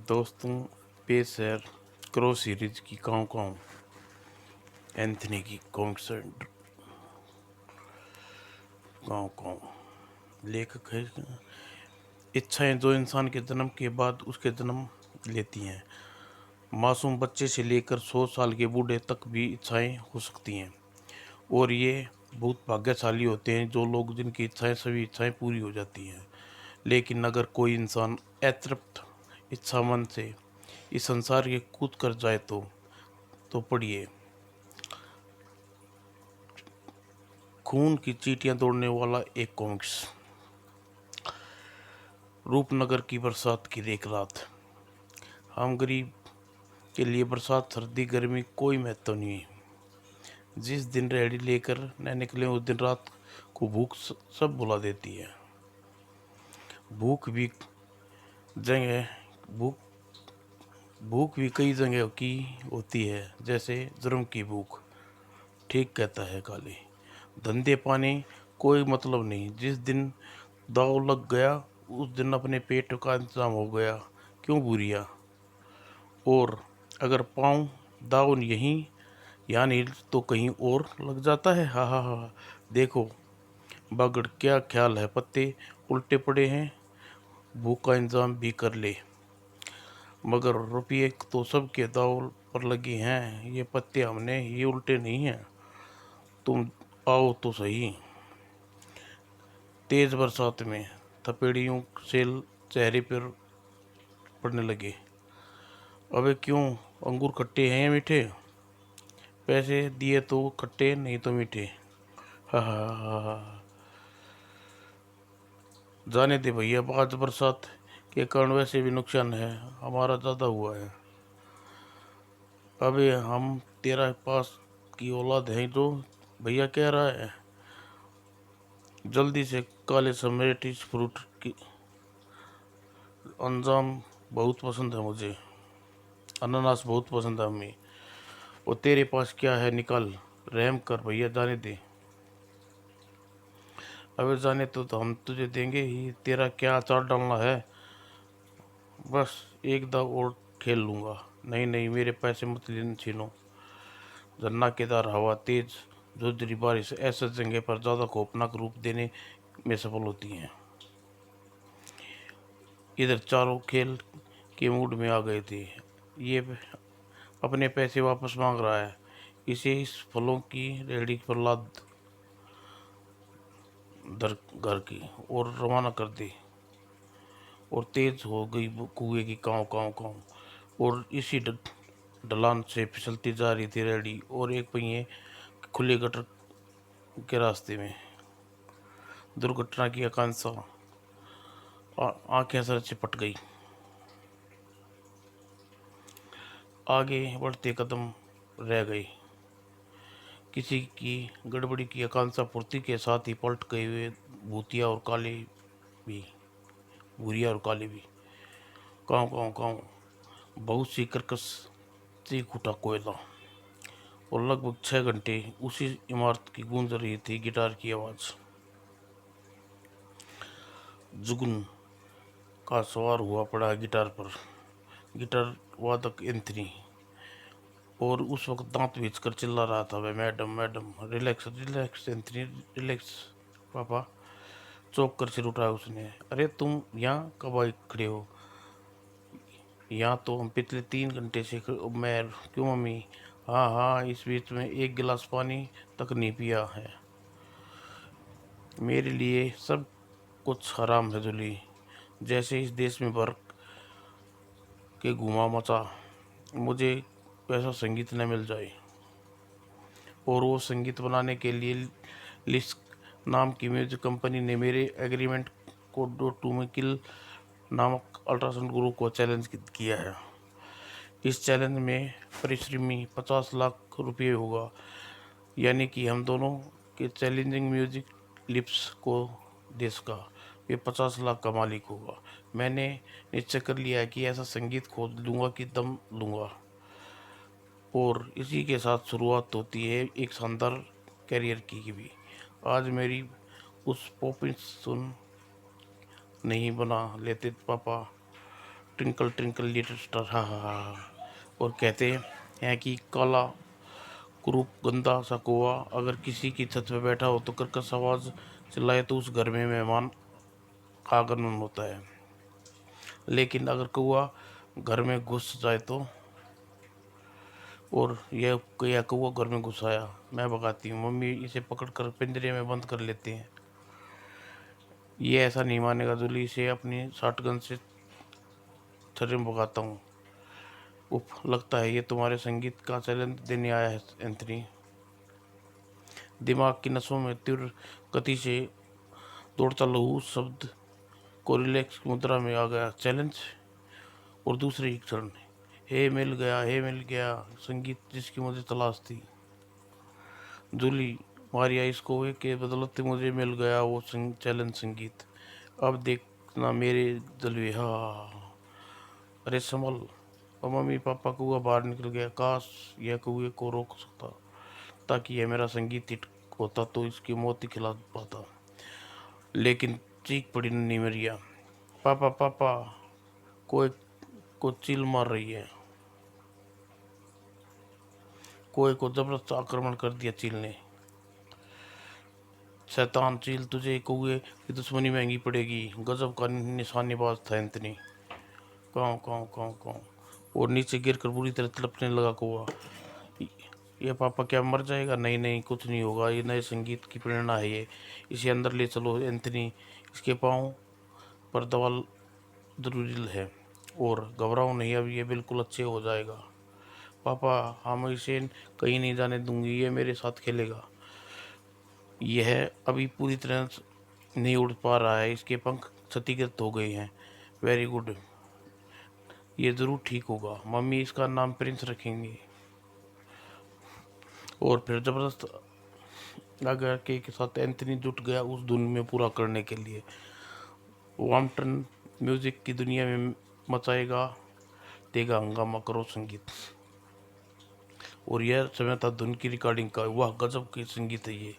दोस्तों, पेश है क्रो सीरीज की काउ काउ एंथनी की कॉन्सर्ट काउ काउ। लेखक है इच्छाएं जो इंसान के जन्म के बाद उसके जन्म लेती हैं। मासूम बच्चे से लेकर 100 साल के बूढ़े तक भी इच्छाएं हो सकती हैं, और ये बहुत भाग्यशाली होते हैं जो लोग जिनकी इच्छाएं सभी इच्छाएं पूरी हो जाती हैं। लेकिन अगर कोई इंसान अतृप्त इच्छा मन से इस संसार के कूद कर जाए तो पढ़िए खून की चींटियां दौड़ने वाला एक कॉमिक्स। रूपनगर की बरसात की एक रात। हम गरीब के लिए बरसात सर्दी गर्मी कोई महत्व नहीं। जिस दिन रेहड़ी लेकर न निकले उस दिन रात को भूख सब भुला देती है। भूख भी जगह भूख भूख भी कई जगह की होती है, जैसे जुर्म की भूख। ठीक कहता है काली। धंधे पाने कोई मतलब नहीं। जिस दिन दाव लग गया उस दिन अपने पेट का इंतजाम हो गया। क्यों बुरिया? और अगर पाँव दाव यहीं यहाँ नहीं तो कहीं और लग जाता है। हा हा हा। देखो बागड़ क्या ख्याल है, पत्ते उल्टे पड़े हैं। भूख का इंतजाम भी कर ले, मगर रुपये तो सबके दाव पर लगे हैं। ये पत्ते हमने ये उल्टे नहीं हैं। तुम आओ तो सही। तेज बरसात में थपेड़ियों से चेहरे पर पड़ने लगे। अबे क्यों? अंगूर खट्टे हैं या मीठे? पैसे दिए तो खट्टे नहीं तो मीठे। हा हा हा हा। जाने दे भैया, आज बरसात के कारण वैसे भी नुकसान है हमारा ज़्यादा हुआ है। अबे हम तेरा पास की औलाद है जो भैया कह रहा है। जल्दी से काले समेट इस फ्रूट की अंजाम बहुत पसंद है मुझे। अनानास बहुत पसंद है अम्मी। और तेरे पास क्या है निकाल। रहम कर भैया, जाने दे। अबे जाने तो हम तुझे देंगे ही। तेरा क्या अचार डालना है? बस एक दाव और खेल लूँगा। नहीं नहीं, मेरे पैसे मत लेने छीनो। झन्नाकेदार हवा, तेज धुंधली बारिश ऐसे जगह पर ज़्यादा खौफनाक रूप देने में सफल होती हैं। इधर चारों खेल के मूड में आ गए थे। ये अपने पैसे वापस मांग रहा है। इसे इस फलों की रेहड़ी पर लाद दर घर की और रवाना कर दी। और तेज हो गई कुएं की काँव काँव काँव। और इसी ढलान से फिसलती जा रही थी रेहड़ी और एक पहिए खुले गटर के रास्ते में। दुर्घटना की आकांक्षा आंखें सर चिपट गई। आगे बढ़ते कदम रह गए। किसी की गड़बड़ी की आकांक्षा पूर्ति के साथ ही पलट गए हुए भूतिया और काले भी भूरिया और काले भी। काँव काँव काँव। बहुत सी कर्कश चीख उठा कोयला। और लगभग 6 घंटे उसी इमारत की गूंज रही थी गिटार की आवाज़। जुगन का सवार हुआ पड़ा गिटार पर। गिटार वादक एंथनी। और उस वक्त दांत बेचकर चिल्ला रहा था वह, madam madam relax relax Anthony relax. पापा। चौंक कर सिर उठाया उसने। अरे तुम यहाँ कब आए खड़े हो? यहाँ तो हम पिछले 3 घंटे से मैं। क्यों मम्मी? हाँ हाँ, इस बीच में एक गिलास पानी तक नहीं पिया है। मेरे लिए सब कुछ हराम है जुली। जैसे इस देश में बर्फ के घुमा मचा। मुझे वैसा संगीत न मिल जाए। और वो संगीत बनाने के लिए लिस्क नाम की म्यूजिक कंपनी ने मेरे एग्रीमेंट को डो टू में किल नामक अल्ट्रासाउंड गुरु को चैलेंज किया है। इस चैलेंज में परिश्रमी 50 लाख रुपये होगा। यानी कि हम दोनों के चैलेंजिंग म्यूजिक लिप्स को देश का ये 50 लाख का मालिक होगा। मैंने निश्चय कर लिया है कि ऐसा संगीत खोज लूँगा कि दम लूँगा। और इसी के साथ शुरुआत होती है एक शानदार करियर की भी। आज मेरी उस पॉपिंस सुन नहीं बना लेते पापा। ट्विंकल ट्विंकल लिटिल स्टार, हा हा हा। और कहते हैं कि काला कुरूप गंदा सा कौवा अगर किसी की छत पे बैठा हो तो कर्कश आवाज चिल्लाए तो उस घर में मेहमान आगमन होता है। लेकिन अगर कौवा घर में घुस जाए तो, और यह कौवा घर में घुस आया, मैं भगाती हूँ, मम्मी इसे पकड़कर पिंजरे में बंद कर लेते हैं। ये ऐसा नहीं मानेगा, जूली इसे अपनी शॉटगन से छर्रे में भगाता हूँ। उफ, लगता है ये तुम्हारे संगीत का चैलेंज देने आया है एंथनी। दिमाग की नसों में तीव्र गति से दौड़ता लहू शब्द को रिलैक्स की मुद्रा में आ गया। चैलेंज। और दूसरे ही क्षण, हे मिल गया, हे मिल गया, संगीत जिसकी मुझे तलाश थी। जूली, मारिया इसको के बदौलत मुझे मिल गया वो चैलेंज संगीत। अब देखना मेरे जलवे, हाँ। अरे संभल। और मम्मी पापा कौआ बाहर निकल गया। काश यह कौए को रोक सकता, ताकि यह मेरा संगीत हिट होता तो इसकी मौत ही खिला पाता। लेकिन चीख पड़ी नन्ही मरिया, पापा पापा, कोई को चील मार रही है। कोई को जबरदस्त आक्रमण कर दिया चील ने। शैतान चील, तुझे कौए की दुश्मनी महंगी पड़ेगी। गजब का निशानेबाज था एंथनी। काँव काँव काँव काँव। और नीचे गिर कर बुरी तरह तड़पने लगा कौआ। ये पापा क्या मर जाएगा? नहीं नहीं, कुछ नहीं होगा, ये नए संगीत की प्रेरणा है ये। इसे अंदर ले चलो एंथनी, इसके पाँव पर दवा जरूरी है। और घबराओ नहीं, अब ये बिल्कुल अच्छे हो जाएगा। पापा, हम इसे कहीं नहीं जाने दूंगी, ये मेरे साथ खेलेगा। यह अभी पूरी तरह नहीं उड़ पा रहा है, इसके पंख क्षतिग्रस्त हो गए हैं। वेरी गुड, ये जरूर ठीक होगा। मम्मी इसका नाम प्रिंस रखेंगे। और फिर जबरदस्त आज्ञा के साथ एंथनी जुट गया उस धुन में पूरा करने के लिए। वामटन म्यूजिक की दुनिया में मचाएगा देगा हंगामा, करो संगीत। और यह समय था धुन की रिकॉर्डिंग का। वाह, गजब की संगीत है ये।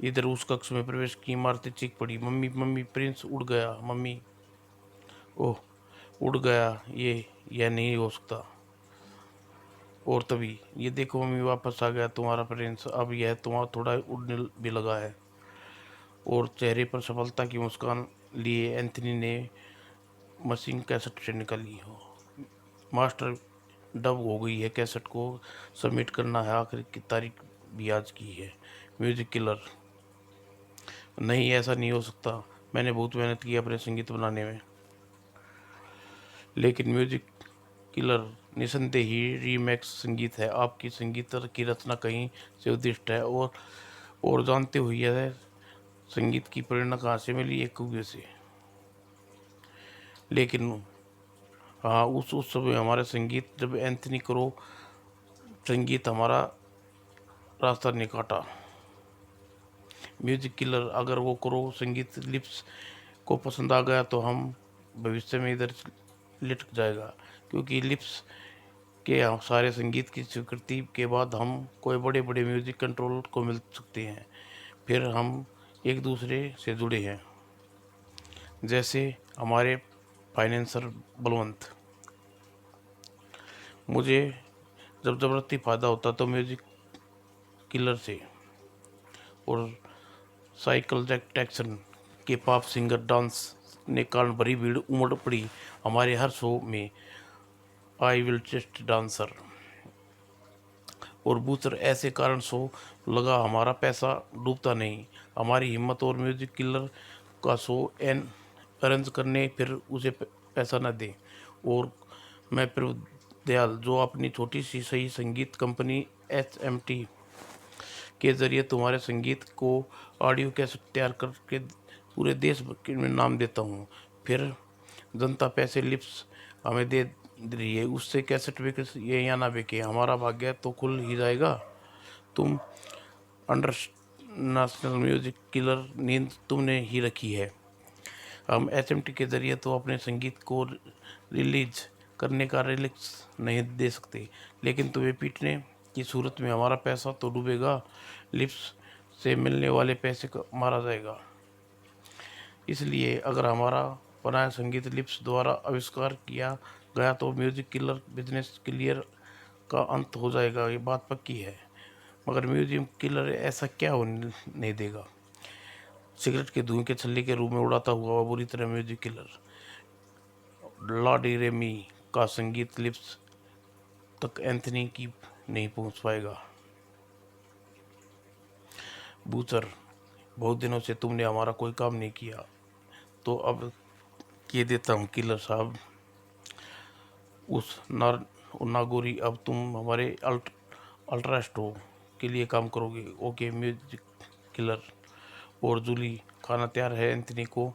इधर उस कक्ष में प्रवेश की इमारतें चीख पड़ी, मम्मी मम्मी, प्रिंस उड़ गया मम्मी। ओह, उड़ गया ये, यह नहीं हो सकता। और तभी, ये देखो मम्मी, वापस आ गया तुम्हारा प्रिंस, अब यह तुम्हारा थोड़ा उड़ने भी लगा है। और चेहरे पर सफलता की मुस्कान लिए एंथनी ने मशीन कैसेट से निकाली हो। मास्टर, डब हो गई है, कैसेट को सबमिट करना है, आखिर की तारीख भी आज की है। म्यूजिक किलर, नहीं ऐसा नहीं हो सकता, मैंने बहुत मेहनत की अपने संगीत बनाने में। लेकिन म्यूजिक किलर निसंदेह ही रीमैक्स संगीत है। आपकी संगीत की रचना कहीं से उद्दिष्ट है। और जानते हुए यह संगीत की प्रेरणा कहाँ से मिली? एक कौवे से। लेकिन हाँ, उस समय हमारे संगीत, जब एंथनी करो संगीत हमारा रास्ता नहीं काटा। म्यूजिक किलर, अगर वो करो संगीत लिप्स को पसंद आ गया तो हम भविष्य में इधर लटक जाएगा। क्योंकि लिप्स के सारे संगीत की स्वीकृति के बाद हम कोई बड़े बड़े म्यूजिक कंट्रोल को मिल सकते हैं। फिर हम एक दूसरे से जुड़े हैं, जैसे हमारे फाइनेंसर बलवंत। मुझे जब ज़बरदस्ती फ़ायदा होता तो म्यूजिक किलर से। और साइकिल जैक टैक्सन के पॉप सिंगर डांस ने कारण भरी भीड़ उमड़ पड़ी हमारे हर शो में। आई विल टेस्ट डांसर और बूचर ऐसे कारण शो लगा, हमारा पैसा डूबता नहीं। हमारी हिम्मत। और म्यूजिक किलर का शो एन अरेंज करने, फिर उसे पैसा न दे। और मैं फिर दयाल, जो अपनी छोटी सी सही संगीत कंपनी HMT के जरिए तुम्हारे संगीत को ऑडियो कैसेट तैयार करके पूरे देश में नाम देता हूँ। फिर जनता पैसे लिप्स हमें दे रही है, उससे कैसेट बिके ये या ना बिके, हमारा भाग्य तो खुल ही जाएगा। तुम अंडर नेशनल म्यूजिक किलर नींद तुमने ही रखी है। हम HMT के जरिए तो अपने संगीत को रिलीज करने का रिलिक्स नहीं दे सकते, लेकिन तुम्हें पीटने की सूरत में हमारा पैसा तो डूबेगा, लिप्स से मिलने वाले पैसे को मारा जाएगा। इसलिए अगर हमारा बनाया संगीत लिप्स द्वारा आविष्कार किया गया तो म्यूजिक किलर बिजनेस क्लियर का अंत हो जाएगा, ये बात पक्की है। मगर म्यूजियम किलर ऐसा क्या होने नहीं देगा। सिगरेट के धुएं के छल्ले के रूप में उड़ाता हुआ बुरी तरह म्यूजिक किलर ला डी रेमी का संगीत लिप्स तक एंथनी की नहीं पहुंच पाएगा। बूचर, बहुत दिनों से तुमने हमारा कोई काम नहीं किया, तो अब किए देता हूँ किलर साहब। उस नागोरी, अब तुम हमारे अल्ट्रास्टो के लिए काम करोगे। Okay music killer. और जूली, खाना तैयार है एंथनी को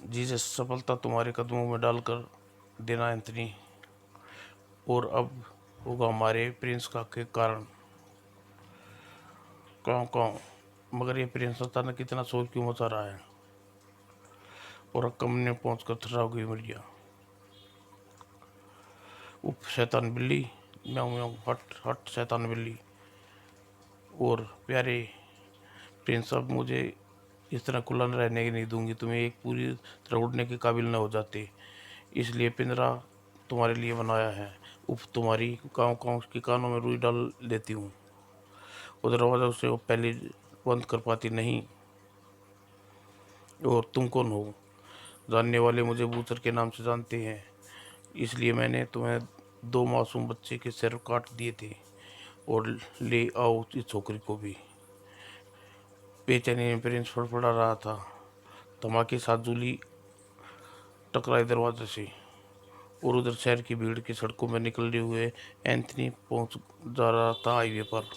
जीसस सफलता तुम्हारे कदमों में डालकर देना एंथनी। और अब होगा हमारे प्रिंस का के कारण। काँव काँव, मगर ये प्रिंस अचानक इतना शोर क्यों मचा रहा है। और कमरे में पहुंचकर थर्रा गई मरिया। उफ शैतान बिल्ली, म्याऊं म्याऊं, हट हट शैतान बिल्ली। और प्यारे प्रिंस, अब मुझे इस तरह खुला न रहने नहीं दूंगी, तुम्हें एक पूरी तरह उड़ने के काबिल न हो जाते, इसलिए पिंजरा तुम्हारे लिए बनाया है। उफ, तुम्हारी काँव काँव के कानों में रुई डाल लेती हूँ। वो दरवाजा उसे वो पहले बंद कर पाती नहीं। और तुम कौन हो। जानने वाले मुझे बूचर के नाम से जानते हैं, इसलिए मैंने तुम्हें 2 मासूम बच्चे के सिर काट दिए थे। और ले आओ इस छोकरी को भी। बेचैनी में प्रिंस फड़फड़ा रहा था। धमाके साथ जूली टकराई दरवाजे से। और उधर शहर की भीड़ की सड़कों में निकलते हुए एंथनी पहुंच जा रहा था हाईवे पर।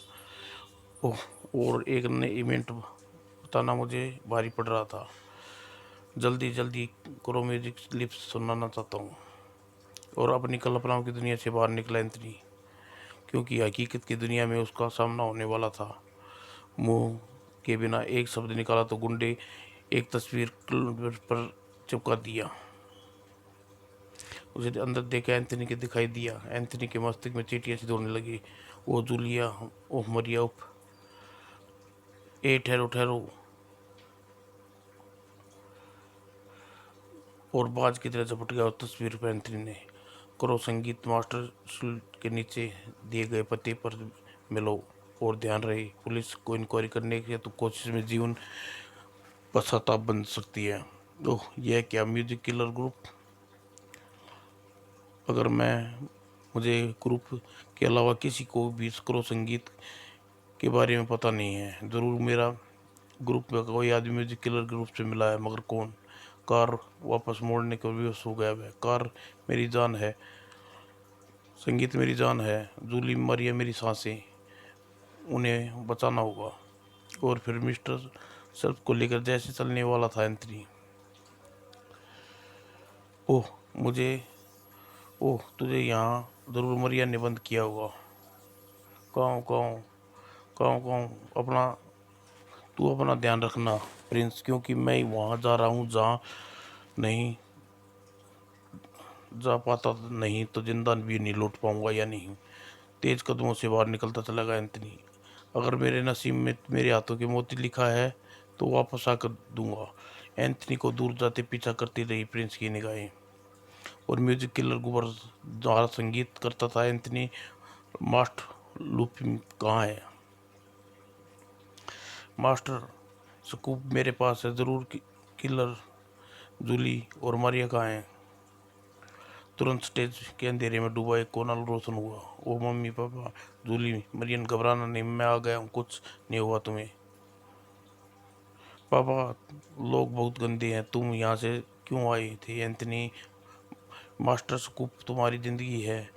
ओह, और एक नए इवेंट बताना मुझे भारी पड़ रहा था। जल्दी जल्दी करो, म्यूजिक लिप्स सुनाना चाहता हूँ। और अपनी कल्पनाओं की दुनिया से बाहर निकला एंथनी, क्योंकि हकीकत की दुनिया में उसका सामना होने वाला था। मुंह के बिना एक शब्द निकाला तो गुंडे एक तस्वीर पर चिपका दिया। उसे अंदर देखा एंथनी के दिखाई दिया। एंथनी के मस्तिष्क में चीटियां सी दौड़ने लगी। वो जूलिया, ओह मरिया, उफ, ए ठहरो ठहरो। और बाज की तरह झपट गया उस तस्वीर पर एंथनी ने। करो संगीत मास्टर के नीचे दिए गए पते पर मिलो। और ध्यान रहे, पुलिस को इंक्वायरी करने की तो कोशिश में जीवन पश्चाताप बन सकती है। ओह, यह क्या म्यूजिक किलर ग्रुप। अगर मुझे ग्रुप के अलावा किसी को भी करो संगीत के बारे में पता नहीं है। ज़रूर मेरा ग्रुप में कोई आदमी म्यूजिक किलर ग्रुप से मिला है, मगर कौन। कार वापस मोड़ने को विवश हो गया वह। कार मेरी जान है, संगीत मेरी जान है, जूली मरिया मेरी सांसें, उन्हें बचाना होगा। और फिर मिस्टर सेल्फ को लेकर जैसे चलने वाला था एंथनी। ओह मुझे, ओह तुझे यहाँ ज़रूर मरिया ने बंद किया होगा। काँव काँव, काँव काँव, तू अपना ध्यान रखना प्रिंस, क्योंकि मैं वहाँ जा रहा हूँ जहाँ नहीं जा पाता नहीं तो जिंदा भी नहीं लौट पाऊंगा या नहीं। तेज कदमों से बाहर निकलता चला गया एंथनी। अगर मेरे नसीब में मेरे हाथों के मोती लिखा है तो वापस आकर दूंगा। एंथनी को दूर जाते पीछा करती रही प्रिंस की निगाहें। और म्यूजिक किलर गुबर जहाँ संगीत करता था एंथनी। मास्टर लूपिंग कहाँ है। मास्टर स्कूप मेरे पास है ज़रूर। किलर जूली और मारिया कहाँ हैं। तुरंत स्टेज के अंधेरे में डूबा एक कोना रोशन हुआ। ओ मम्मी पापा। जूली, मरियन घबराना नहीं, मैं आ गया हूँ, कुछ नहीं हुआ तुम्हें। पापा, लोग बहुत गंदे हैं, तुम यहाँ से क्यों आई थी एंथनी। मास्टर स्कूप तुम्हारी ज़िंदगी है,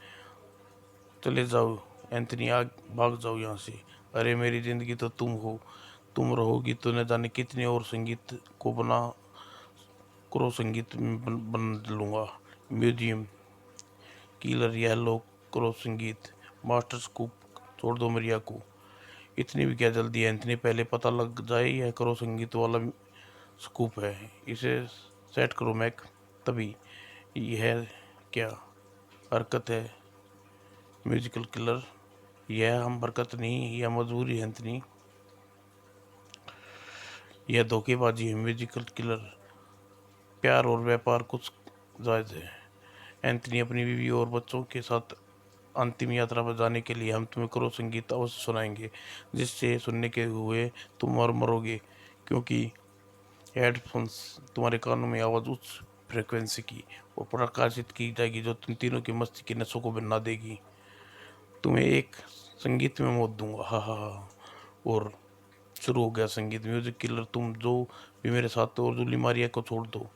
चले जाओ एंथनी, आग भाग जाओ यहाँ से। अरे मेरी ज़िंदगी तो तुम हो, तुम रहोगी तो न जाने कितने और संगीत को बना करो संगीत में बन लूँगा। म्यूजियम किलर, यह लो करो संगीत। मास्टर स्कूप, छोड़ दो मरिया को। इतनी भी क्या जल्दी है एंथनी, पहले पता लग जाए यह करो संगीत वाला स्कूप है। इसे सेट करो मैक, तभी। यह क्या हरकत है म्यूजिकल किलर। यह हम हरकत नहीं, यह मजबूरी है एंथनी, यह धोखेबाजी है म्यूजिकल किलर। प्यार और व्यापार कुछ जायज़ है। एंथनी अपनी बीवी और बच्चों के साथ अंतिम यात्रा पर जाने के लिए हम तुम्हें करो संगीत अवश्य सुनाएंगे, जिससे सुनने के हुए तुम मर मरोगे, क्योंकि हेडफोन्स तुम्हारे कानों में आवाज़ उच्च फ्रिक्वेंसी की और प्रकाशित की जाएगी जो तुम तीनों की मस्ती की नसों को बना देगी। तुम्हें एक संगीत में मौत दूंगा, हा हा हा। और शुरू हो गया संगीत। म्यूजिक किलर, तुम जो भी मेरे साथ हो, और जूली मारिया को छोड़ दो।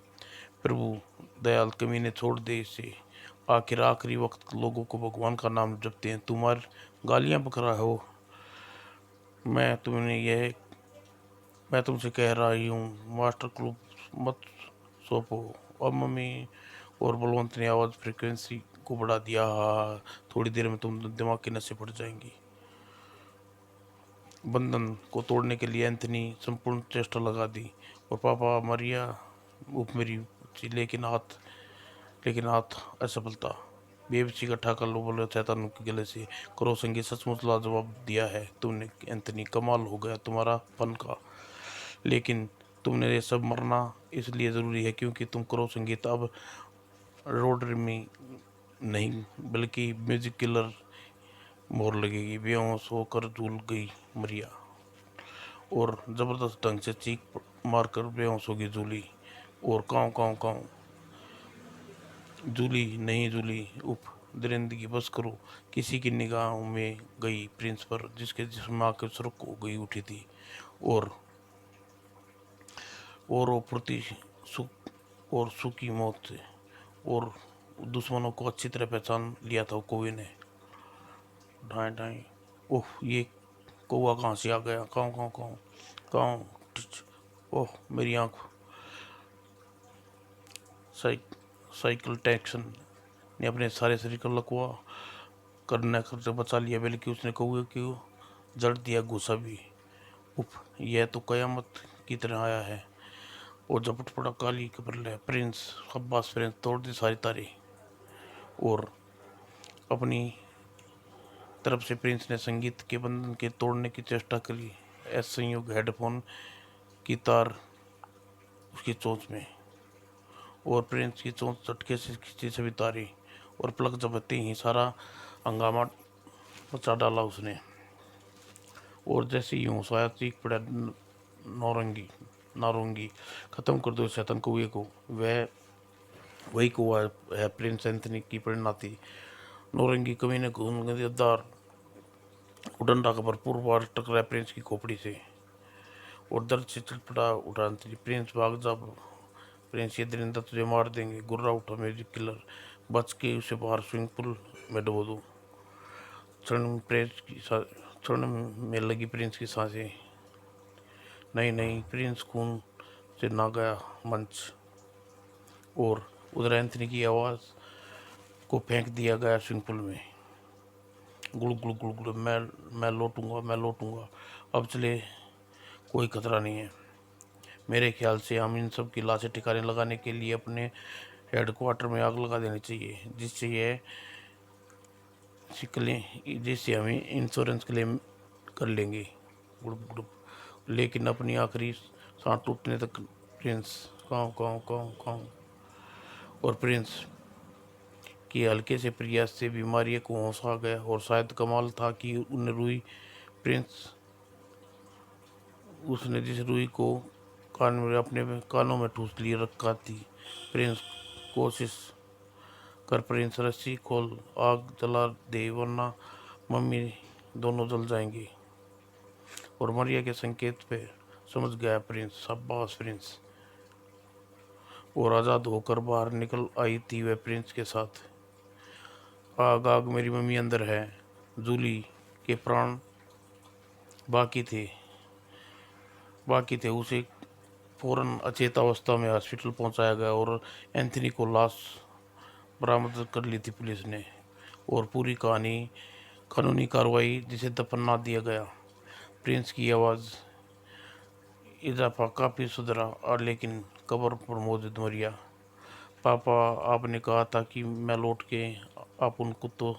प्रभु दयाल कमीने, छोड़ दे इसे। आखिर आखिरी वक्त लोगों को भगवान का नाम जपते हैं, तुम्हार गालियां बकरा हो। मैं तुमने यह मैं तुमसे कह रही हूँ, मास्टर क्लूब मत सौंपो। अब मम्मी और बलवंत ने आवाज़ फ्रिक्वेंसी को बढ़ा दिया, हाँ, थोड़ी देर में तुम दिमाग की नसें फट जाएंगी। बंधन को तोड़ने के लिए एंथनी संपूर्ण चेष्टा लगा दी, और पापा मरिया उप मेरी बच्ची, लेकिन हाथ असफलता। बेबसी इकट्ठा कर लो, बोले शैतान के गले से। करो संगीत सचमुच लाजवाब दिया है तुमने एंथनी, कमाल हो गया तुम्हारा फन का। लेकिन तुमने ये सब मरना इसलिए ज़रूरी है क्योंकि तुम करो संगीत अब रोड में नहीं बल्कि म्यूजिक किलर मोर लगेगी। बेहोश होकर झूल गई मरिया, और जबरदस्त ढंग से चीख मारकर बेहोश होगी जूली। और काँव काँव काँव। जूली नहीं जूली, उफ, दरिंदगी बस करो। किसी की निगाहों में गई प्रिंस पर, जिसके जिस्म में आकर सुर्ख हो गई उठी थी, और वो प्रति सुख और सुखी मौत से, और दुश्मनों को अच्छी तरह पहचान लिया था कौवे ने। ढाई ढाई। ओह, ये कौवा कहाँ से आ गया? काँव काँव काँव काँव। टिच। ओह, मेरी आँख। साइकिल टैक्सन ने अपने सारे शरीर को लकवा करने से बचा लिया, बल्कि उसने कौवे को जड़ दिया घुसा भी। उफ, यह तो कयामत की तरह आया है। और झपट पड़ा काली कपड़े प्रिंस। शाबाश प्रिंस, तोड़ दी सारी तारी। और अपनी तरफ से प्रिंस ने संगीत के बंधन के तोड़ने की चेष्टा करी। संयोग हेडफोन की तार उसकी चोंच में, और प्रिंस की चोंच झटके से खींची सभी तारी, और प्लग जबते ही सारा हंगामा मचा डाला उसने। और जैसे ही होश आया, चीख पड़ा, नौरंगी नारंगी, खत्म कर दो शैतान कौए को। वह वही कौआ है प्रिंस एंथनी की परिणति। नौरंगी कमीने घूमदार उड़ंडा का भरपूर वार टकराया प्रिंस की खोपड़ी से, और दर्द से चटपटा उठा एंथनी। प्रिंस भाग जा प्रिंस, ये दरिंदा तुझे मार देंगे। गुर्रा उठा म्यूजिक किलर, बच के उसे बाहर स्विमिंग पूल में डुबो दो। क्षण में लगी प्रिंस की सांसें। नहीं नहीं, प्रिंस खून से ना गया मंच, और उधर एंथनी की आवाज़ को फेंक दिया गया स्विमिंग पूल में। गुड़ गुड़ गुड़ गुड़, मैं लौटूंगा। अब चले, कोई खतरा नहीं है। मेरे ख्याल से हम इन सब की लाशें ठिकाने लगाने के लिए अपने हेडक्वार्टर में आग लगा देनी चाहिए, जिससे हमें इंश्योरेंस क्लेम कर लेंगे। गुड़ गुड़। लेकिन अपनी आखिरी सांस टूटने तक प्रिंस, काँव काँव काँव काँव। और प्रिंस की हल्के से प्रयास से बीमारी को होश आ गया, और शायद कमाल था कि उन्हें रुई प्रिंस उसने जिस रुई को कान में अपने कानों में ठूस लिए रखा थी। प्रिंस, कोशिश कर प्रिंस, रस्सी खोल, आग जला दे, वरना मम्मी दोनों जल जाएंगी। और मरिया के संकेत पे समझ गया प्रिंस। शाबाश प्रिंस। और आज़ाद होकर बाहर निकल आई थी वह प्रिंस के साथ। आग आग, मेरी मम्मी अंदर है। जूली के प्राण बाकी थे उसे फौरन अचेत अवस्था में हॉस्पिटल पहुंचाया गया, और एंथनी को लाश बरामद कर ली थी पुलिस ने। और पूरी कहानी कानूनी कार्रवाई, जिसे दफन ना दिया गया। प्रिंस की आवाज़ इजाफा काफ़ी सुधरा, और लेकिन कब्र पर मौजूद मरिया। पापा, आपने कहा था कि मैं लौट के, आप उनको तो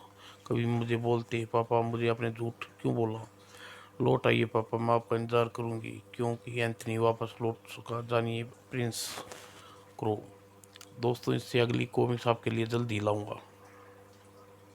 कभी मुझे बोलते। पापा, मुझे आपने झूठ क्यों बोला? लौट आइए पापा, मैं आपका इंतज़ार करूंगी, क्योंकि एंथनी वापस लौट चुका, जानिए प्रिंस क्रो। दोस्तों इससे अगली कॉमिक्स आपके लिए जल्दी लाऊंगा।